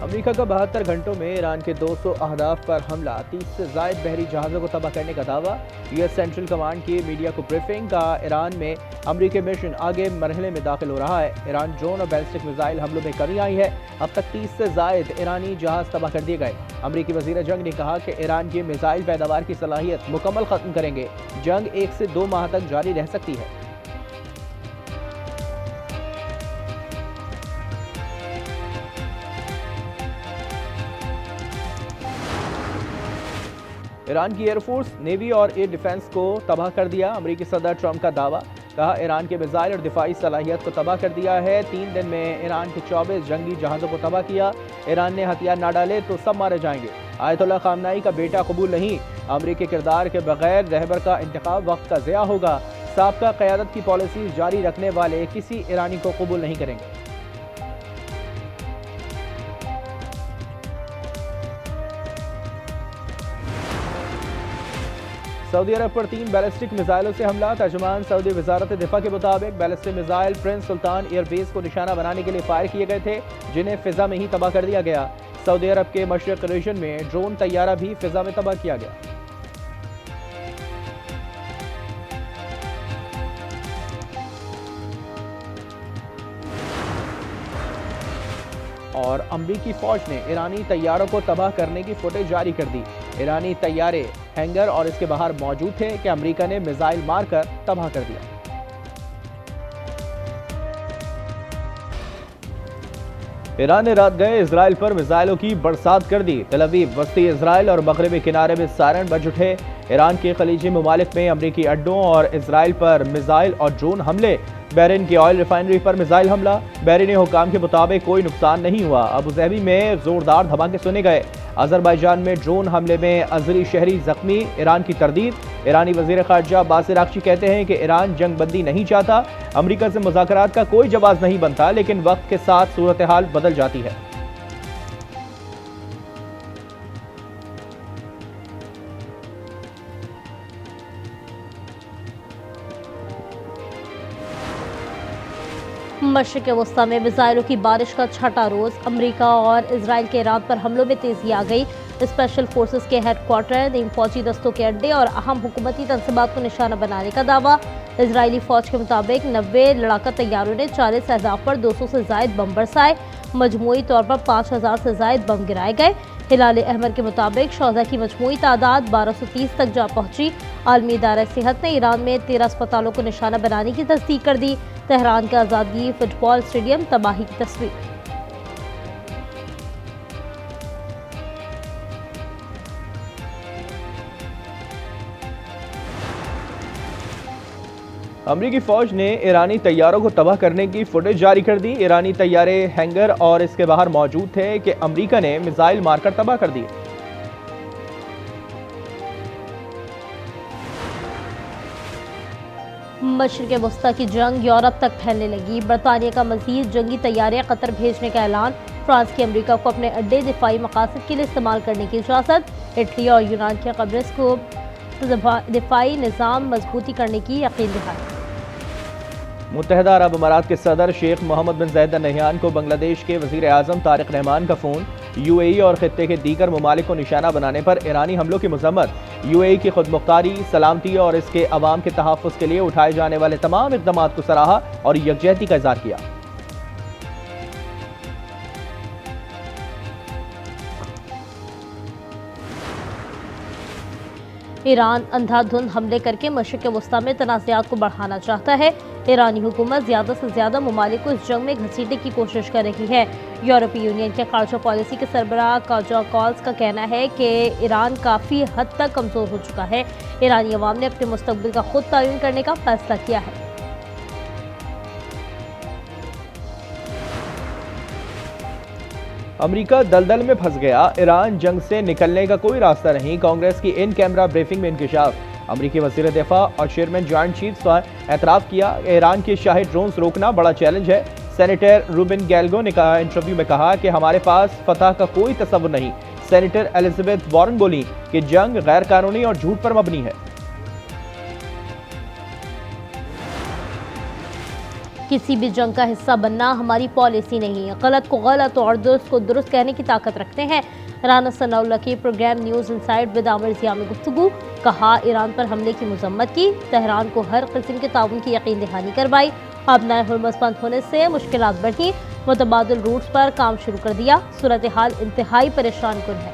America का 72 घंटों में ईरान के 200 अहदाफ पर हमला, 30 से जायद बहरी जहाज़ों को तबाह करने का दावा। यूएस सेंट्रल कमांड की मीडिया को ब्रीफिंग का ईरान में अमेरिकी मिशन आगे मरहले में दाखिल हो रहा है। ईरान ड्रोन और बैलिस्टिक मिसाइल हमलों में कमी आई है। अब तक 30 से जायद ईरानी जहाज़ तबाह कर दिए गए। अमेरिकी वज़ीर जंग ने कहा कि ईरान की मिसाइल पैदावार की सलाहियत मुकम्मल खत्म करेंगे। जंग 1 से 2 माह तक जारी रह सकती है। ईरान की एयरफोर्स, नेवी और एयर डिफेंस को तबाह कर दिया। अमेरिकी सदर ट्रंप का दावा, कहा ईरान के मिसाइल और दिफाई सलाहियत को तबाह कर दिया है। 3 दिन में ईरान के 24 जंगी जहाज़ों को तबाह किया। ईरान ने हथियार ना डाले तो सब मारे जाएंगे। आयतुल्लाह खामनाई का बेटा कबूल नहीं, अमेरिकी किरदार के बगैर रहबर का इंतखाब वक्त का ज़िया होगा। साबका क़यादत की पॉलिसी जारी रखने वाले किसी ईरानी को कबूल नहीं करेंगे। सऊदी अरब पर 3 बैलिस्टिक मिसाइलों से हमला। तर्जुमान सऊदी वजारत दिफा के मुताबिक बैलिस्टिक मिसाइल प्रिंस सुल्तान एयरबेस को निशाना बनाने के लिए फायर किए गए थे, जिन्हें फिजा में ही तबाह कर दिया गया। सऊदी अरब के मशरिक रीजन में ड्रोन तैयारा भी फिजा में तबाह किया गया। और अमरीकी फौज ने ईरानी तैयारों को तबाह करने की फुटेज जारी कर दी। ईरानी तैयारे हैंगर और इसके बाहर मौजूद थे कि अमरीका ने मिसाइल मारकर तबाह कर दिया। ईरान ने रात गए इजराइल पर मिसाइलों की बरसात कर दी। तल अवीव, वस्ती इजराइल और मगरबी किनारे में सायरन बज उठे। ईरान के खलीजी ममालिक में अमरीकी अड्डों और इजराइल पर मिसाइल और ड्रोन हमले। बहरीन की ऑयल रिफाइनरी पर मिसाइल हमला। बहरीनी हुकाम के मुताबिक कोई नुकसान नहीं हुआ। अबू धाबी में जोरदार धमाके सुने गए। अजरबैजान में ड्रोन हमले में अजरी शहरी जख्मी, ईरान की तरदीद। ईरानी वजीर खारजा अब्बास अरागची कहते हैं कि ईरान जंग बंदी नहीं चाहता। अमरीका से मुज़ाकरात का कोई जवाब नहीं बनता, लेकिन वक्त के साथ सूरत हाल बदल जाती है। मशरिक़ वस्ता में मिसाइलों की बारिश का छठा रोज। अमरीका और इसराइल के ईरान पर हमलों में तेजी आ गई। स्पेशल फोर्सेस के हेडक्वार्टर, नीम फौजी दस्तों के अड्डे और अहम हुकूमती तंसीबात को निशाना बनाने का दावा। इजरायली फौज के मुताबिक 90 लड़ाका तैयारों ने 40 अहदाफ पर 200 से जायद बम बरसाए। मजमूई तौर पर 5000 से जायद बम गिराए गए। हिलाल अहमर के मुताबिक शोहदा की मजमूई तादाद 1230 तक जा पहुंची। आलमी इदारा सेहत ने ईरान में 13 अस्पतालों को निशाना बनाने की तस्दीक कर दी। तेहरान के आज़ादी फुटबॉल स्टेडियम तबाही की तस्वीर। अमरीकी फौज ने ईरानी तैयारों को तबाह करने की फुटेज जारी कर दी। ईरानी तैयारे हैंगर और इसके बाहर मौजूद थे कि अमरीका ने मिसाइल मारकर तबाह कर दिए। मशरिक़ वस्ता की जंग यूरोप तक फैलने लगी। बरतानिया का मज़ीद जंगी तैयारे कतर भेजने का ऐलान। फ्रांस की अमरीका को अपने अड्डे दिफाई मकासद के लिए इस्तेमाल करने की इजाज़त। इटली और यूनान के कब्रिस को दिफाई निज़ाम मजबूती करने की यकीन दिखाई। मुत्तहिदा अरब अमारात के सदर शेख मोहम्मद बिन ज़ायद अल नहयान को बांग्लादेश के वज़ीर आज़म तारिक रहमान का फ़ोन। यूएई और खित्ते के दीगर ममालिक को निशाना बनाने पर ईरानी हमलों की मज़म्मत। यूएई की खुदमुख्तारी, सलामती और इसके अवाम के तहफ़्फ़ुज़ के लिए उठाए जाने वाले तमाम इक़दाम को सराहा और यकजहती का इज़हार किया। ईरान अंधाधुंध हमले करके मशरिक़ वस्ता में तनाज़ात को बढ़ाना चाहता है। ईरानी हुकूमत ज़्यादा से ज़्यादा ममालिक को इस जंग में घसीटने की कोशिश कर रही है। यूरोपीय यूनियन के खारजा पॉलिसी के सरबराह काजा कॉल्स का कहना है कि ईरान काफ़ी हद तक कमज़ोर हो चुका है। ईरानी अवाम ने अपने मुस्तक़बिल का खुद तयन करने का फैसला किया है। अमेरिका दलदल में फंस गया। ईरान जंग से निकलने का कोई रास्ता नहीं। कांग्रेस की इन कैमरा ब्रीफिंग में इंकशाफ। अमेरिकी वज़ीर दिफा और चेयरमैन जॉइंट चीफ्स पर एतराफ़ किया। ईरान के शाही ड्रोन्स रोकना बड़ा चैलेंज है। सेनेटर रूबिन गैल्गो ने कहा इंटरव्यू में कहा कि हमारे पास फतह का कोई तसव्वुर नहीं। सेनेटर एलिजाबेथ वॉरेन बोली कि जंग गैर कानूनी और झूठ पर मबनी है। किसी भी जंग का हिस्सा बनना हमारी पॉलिसी नहीं है। गलत को गलत और दुरुस्त को दुरुस्त कहने की ताकत रखते हैं। राना सनाउल्लाह की programme news inside with Aamir Zia में गुफ्तगू। कहा, ईरान पर हमले की मजम्मत की, तेहरान को हर किस्म के ताउन की यकीन दहानी करवाई। अब नए हुर्मुज़ बंद होने से मुश्किलात बढ़ी, मुतबादिल रूट्स पर काम शुरू कर दिया। सूरत हाल इंतहाई परेशान कुन है।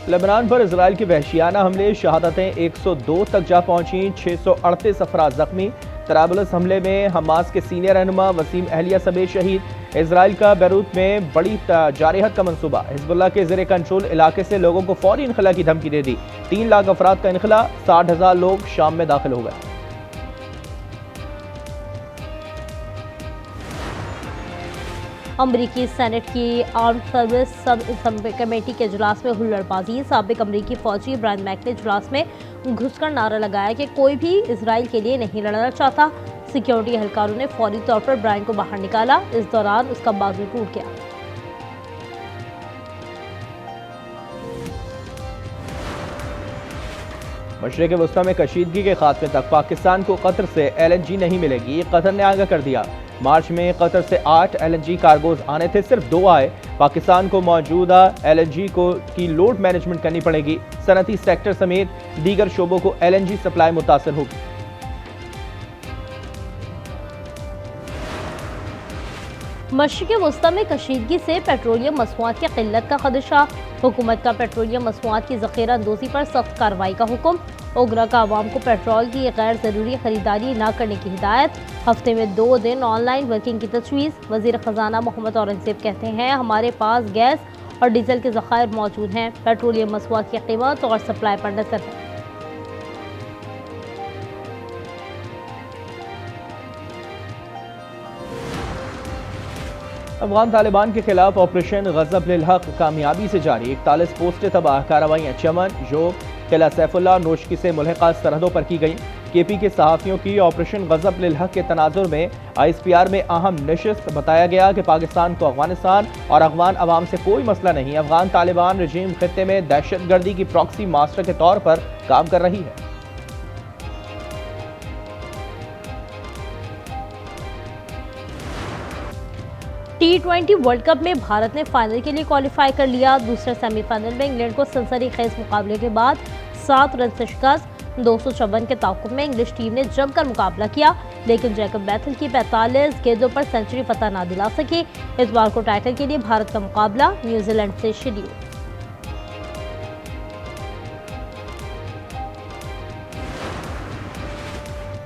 लेबनान पर इजराइल के वहशियाना हमले, शहादतें 102 तक जा पहुंची, 638 अफराद जख्मी। तराबुलस हमले में हमास के सीनियर रहनुमा वसीम अहलिया समेत शहीद। इजराइल का बैरूत में बड़ी जारहत का मंसूबा, हिजबुल्लाह के ज़ेरे कंट्रोल इलाके से लोगों को फौरी इनखला की धमकी दे दी। 3 लाख अफराद का इनखला, 60,000 लोग शाम में दाखिल हो गए। अमरीकी सेनेट की आर्म्ड सर्विस सब कमेटी के इजलास में हुल्लड़बाजी। साबिक अमरीकी फौजी ब्रायन मैक ने इजलास में घुसकर नारा लगाया कि कोई भी इसराइल के लिए नहीं लड़ना चाहता। सिक्योरिटी एहलकारों ने फौरी तौर पर ब्रायन को बाहर निकाला। इस दौरान उसका बाजू टूट गया। मशरिक़ वस्ता में कशीदगी के खात्मे तक पाकिस्तान को कतर से LNG नहीं मिलेगी, कतर ने आगाह कर दिया। मार्च में कतर से 8 LNG कार्गोज आने थे, सिर्फ 2 आए। पाकिस्तान को मौजूदा LNG की लोड मैनेजमेंट करनी पड़ेगी। सनती सेक्टर समेत दीगर शोबों को LNG सप्लाई मुतासर होगी। मशरिक़ वस्ता में कशीदगी से पेट्रोलियम मसनूआत की किल्लत का खदशा। हुकूमत का पेट्रोलियम मसनूआत की ज़ख़ीरा अंदोज़ी पर सख्त कार्रवाई का हुक्म। ओगरा का आवाम को पेट्रोल की गैर ज़रूरी खरीदारी न करने की हिदायत। हफ्ते में 2 दिन ऑनलाइन वर्किंग की तजवीज़। वज़ीर ख़जाना मोहम्मद औरंगज़ेब कहते हैं, हमारे पास गैस और डीजल के ज़खायर मौजूद हैं। पेट्रोलियम मसनूआत की कीमत और सप्लाई पर नजर है। अफगान तालिबान के खिलाफ ऑपरेशन गज़ब लिल हक कामयाबी से जारी। 41 पोस्टें तबाह, कार्रवाइयाँ चमन, जो किला सैफुल्लाह नोशकी से मुल्हिक़ा सरहदों पर की गई। KP के सहाफ़ियों की ऑपरेशन गज़ब लिल हक के तनाजुर में ISPR में अहम नशिस्त। बताया गया कि पाकिस्तान को अफगानिस्तान और अफगान अवाम से कोई मसला नहीं। अफगान तालिबान रजीम खित्ते में दहशतगर्दी की प्रॉक्सी मास्टर के तौर पर काम कर रही है। T20 वर्ल्ड कप में भारत ने फाइनल के लिए क्वालिफाई कर लिया। दूसरे सेमीफाइनल में इंग्लैंड को सनसनीखेज मुकाबले के बाद 7 रन से शिकस्त। 254 के ताक़ुब में इंग्लिश टीम ने जमकर मुकाबला किया, लेकिन जैकब बैथल की 45 गेंदों पर सेंचुरी फतह ना दिला सकी। इस बार को टाइटल के लिए भारत का मुकाबला न्यूजीलैंड से शेड्यूल।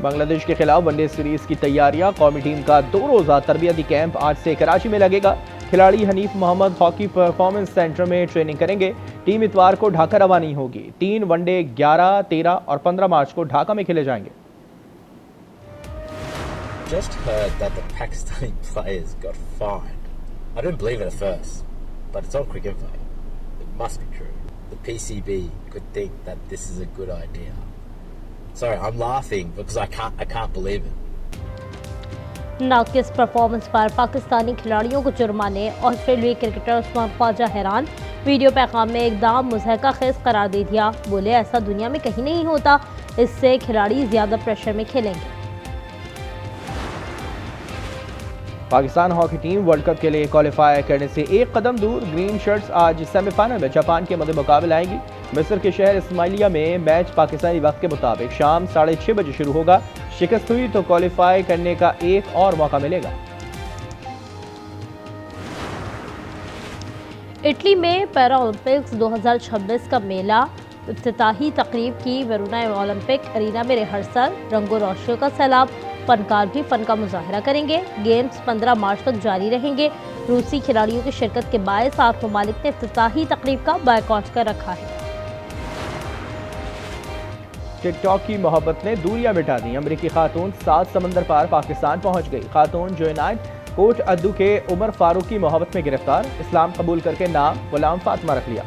बांग्लादेश के खिलाफ वनडे सीरीज की तैयारियां। कौमी टीम का 2 रोज़ा तरबियती कैंप आज से कराची में लगेगा। खिलाड़ी Hanif Mohammad hockey performance centre में ट्रेनिंग करेंगे। टीम इतवार को ढाका रवानी होगी। 3 वनडे 11, 13 और 15 मार्च को ढाका में खेले जाएंगे। Just heard that the Pakistani players got fined. I didn't believe it at first, but it's on Quick Info. It must be true. The PCB could think that this is a good idea. Sorry, I'm laughing because I can't believe it. नाकिस performance पर पाकिस्तानी खिलाड़ियों को जुर्माने। ऑस्ट्रेलियाई cricketer Usman Khwaja हैरान। Video पैगाम में एकदम मुज़हका खेज करार दे दिया। बोले, ऐसा दुनिया में कहीं नहीं होता, इससे खिलाड़ी ज्यादा प्रेशर में खेलेंगे। Pakistan hockey team world cup के लिए क्वालिफाई करने से एक कदम दूर। ग्रीन शर्ट्स आज सेमीफाइनल में जापान के मुकाबले आएंगी। मिस्र के शहर इस्माइलिया में मैच पाकिस्तानी वक्त के मुताबिक शाम 6:30 बजे शुरू होगा। शिकस्त हुई तो क्वालिफाई करने का एक और मौका मिलेगा। इटली में पैरा ओलंपिक्स 2026 का मेला। इफ्तिताही तकरीब की वरुणा ओलंपिक अरीना में रिहर्सल। रंगो रोशनियों का सैलाब। फनकार भी फन का मुजाहरा करेंगे। गेम्स 15 मार्च तक जारी रहेंगे। रूसी खिलाड़ियों की शिरकत के बायस 8 ममालिक ने इफ्तिताही तकरीब का बायकॉट कर रखा है। टिकटॉक की मोहब्बत ने दूरियां मिटा दी। अमरीकी खातून 7 समंदर पार पाकिस्तान पहुंच गई। खातून जोनाइट कोट अद्दू के उमर फारूक की मोहब्बत में गिरफ्तार। इस्लाम कबूल करके नाम गुलाम फातिमा रख लिया।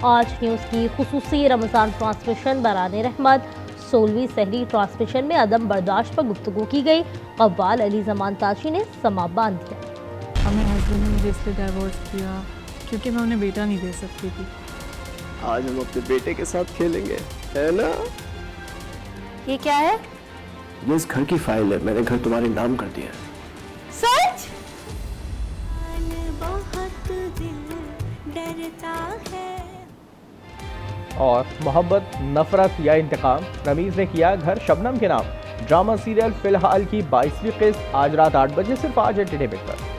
आज न्यूज़ की खुसूसी रमज़ान ट्रांसमिशन बराने रहमत 16वीं सहरी ट्रांसमिशन में अदम बर्दाश्त पर गुफ्तगू की गई। कव्वाल अली जमान ताशी ने समा बांध दिया। हमें हस्बैंड ने मुझे इसलिए डाइवोर्स दिया क्योंकि मैं उन्हें बेटा नहीं दे सकती थी। आज हम अपने बेटे के साथ खेलेंगे, है ना? ये क्या है? ये इस घर की फाइल है, मैंने घर तुम्हारे नाम कर दिया है। सच? और मोहब्बत, नफरत या इंतकाम, रमीज ने किया घर शबनम के नाम। ड्रामा सीरियल फिलहाल की 22वीं किस्त आज रात 8 बजे सिर्फ आज एंटरटेनमेंट पर।